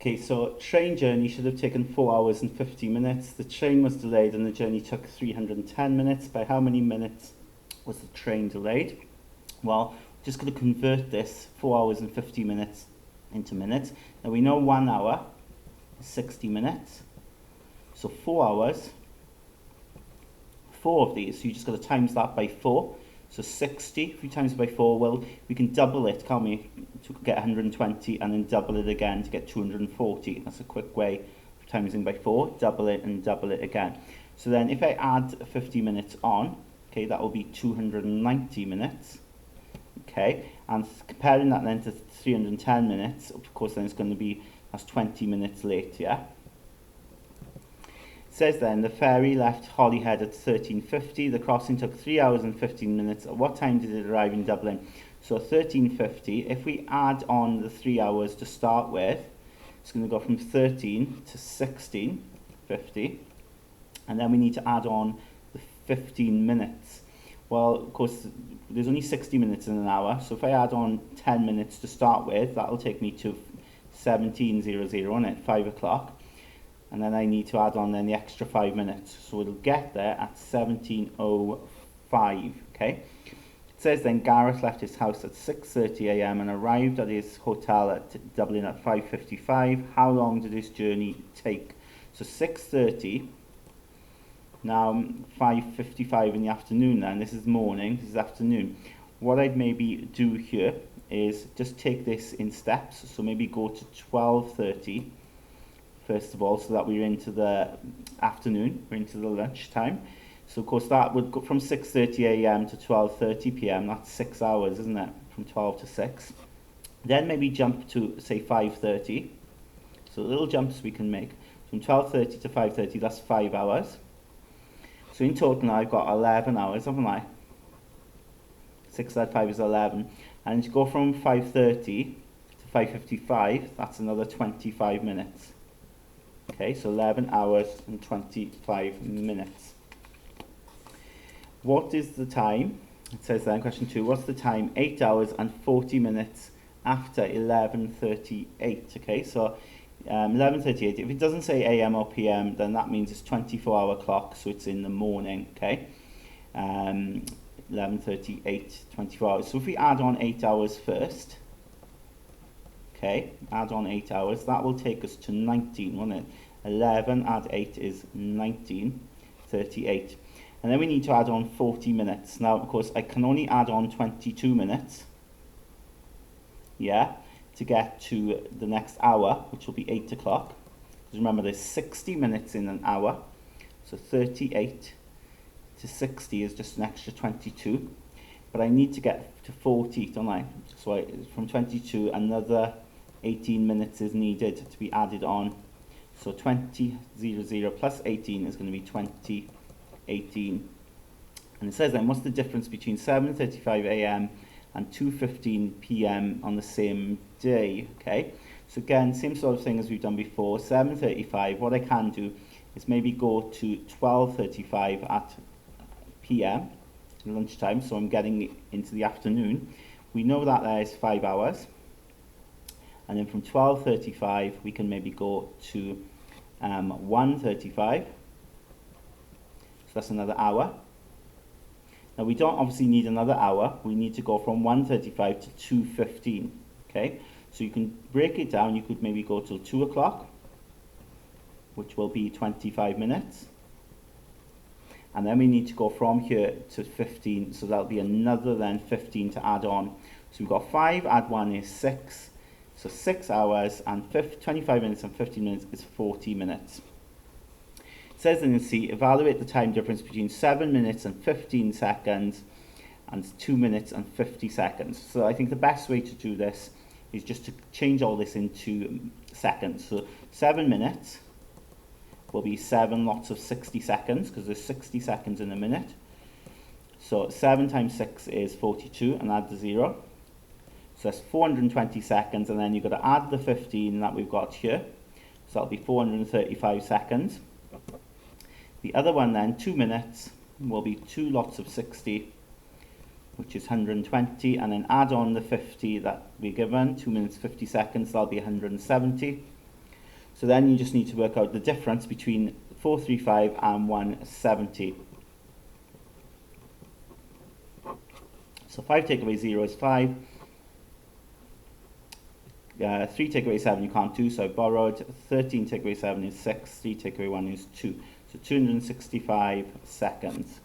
Okay, so train journey should have taken 4 hours and 50 minutes. The train was delayed and the journey took 310 minutes. By how many minutes was the train delayed? Well, we're just going to convert this 4 hours and 50 minutes into minutes. Now we know 1 hour is 60 minutes. So 4 hours, 4 of these, so you just got to times that by 4. So 60, if we times it by 4, well, we can double it, can't we, to get 120, and then double it again to get 240. That's a quick way of timesing by 4, double it and double it again. So then if I add 50 minutes on, okay, that will be 290 minutes. Okay, and comparing that then to 310 minutes, of course, then it's going to be, that's 20 minutes late, yeah? It says then, the ferry left Holyhead at 13:50. The crossing took 3 hours and 15 minutes. At what time did it arrive in Dublin? So 13:50. If we add on the 3 hours to start with, it's going to go from 13 to 16:50. And then we need to add on the 15 minutes. Well, of course, there's only 60 minutes in an hour. So if I add on 10 minutes to start with, that'll take me to 17:00 on it, 5 o'clock. And then I need to add on then the extra 5 minutes. So it'll get there at 17:05, okay? It says then Gareth left his house at 6:30 a.m. and arrived at his hotel at Dublin at 5:55. How long did this journey take? So 6:30, now 5:55 in the afternoon then. This is morning, this is afternoon. What I'd maybe do here is just take this in steps. So maybe go to 12:30. First of all, so that we're into the afternoon, we're into the lunch time. So of course that would go from 6:30 a.m. to 12:30 p.m. That's 6 hours, isn't it? From 12 to 6. Then maybe jump to say 5:30. So little jumps we can make. From 12:30 to 5:30, that's 5 hours. So in total now I've got 11 hours, haven't I? 6 add 5 is 11. And to go from 5:30 to 5:55, that's another 25 minutes. Okay, so 11 hours and 25 minutes. What is the time? It says then, question 2, what's the time? 8 hours and 40 minutes after 11:38. Okay, so 11:38. If it doesn't say AM or PM, then that means it's 24-hour clock, so it's in the morning. Okay, 11:38, 24 hours. So if we add on 8 hours first, okay, add on 8 hours, that will take us to 19, won't it? 11 add 8 is 19, 38. And then we need to add on 40 minutes. Now, of course, I can only add on 22 minutes, yeah, to get to the next hour, which will be 8 o'clock. Because remember, there's 60 minutes in an hour, so 38 to 60 is just an extra 22. But I need to get to 40, don't I? So from 22, another 18 minutes is needed to be added on. So 20:00 plus 18 is going to be 20:18. And it says then, what's the difference between 7:35 a.m. and 2:15 p.m. on the same day? Okay, so again, same sort of thing as we've done before. 7:35, what I can do is maybe go to 12:35 at p.m. lunchtime, so I'm getting into the afternoon. We know that there is 5 hours. And then from 12:35, we can maybe go to 1:35. So that's another hour. Now we don't obviously need another hour. We need to go from 1:35 to 2:15. Okay, so you can break it down. You could maybe go till 2 o'clock, which will be 25 minutes. And then we need to go from here to 15. So that'll be another then 15 to add on. So we've got 5, add 1 is 6. So 6 hours and 25 minutes and 15 minutes is 40 minutes. It says in C, evaluate the time difference between 7 minutes and 15 seconds and 2 minutes and 50 seconds. So I think the best way to do this is just to change all this into seconds. So 7 minutes will be 7 lots of 60 seconds, because there's 60 seconds in a minute. So 7 times 6 is 42, and add the 0. So that's 420 seconds, and then you've got to add the 15 that we've got here. So that'll be 435 seconds. The other one then, 2 minutes, will be 2 lots of 60, which is 120, and then add on the 50 that we're given, 2 minutes 50 seconds, that'll be 170. So then you just need to work out the difference between 435 and 170. So 5 take away 0 is 5. 3 take away 7 you can't do, so I borrowed. 13 take away 7 is 6. 3 take away 1 is 2. So 265 seconds.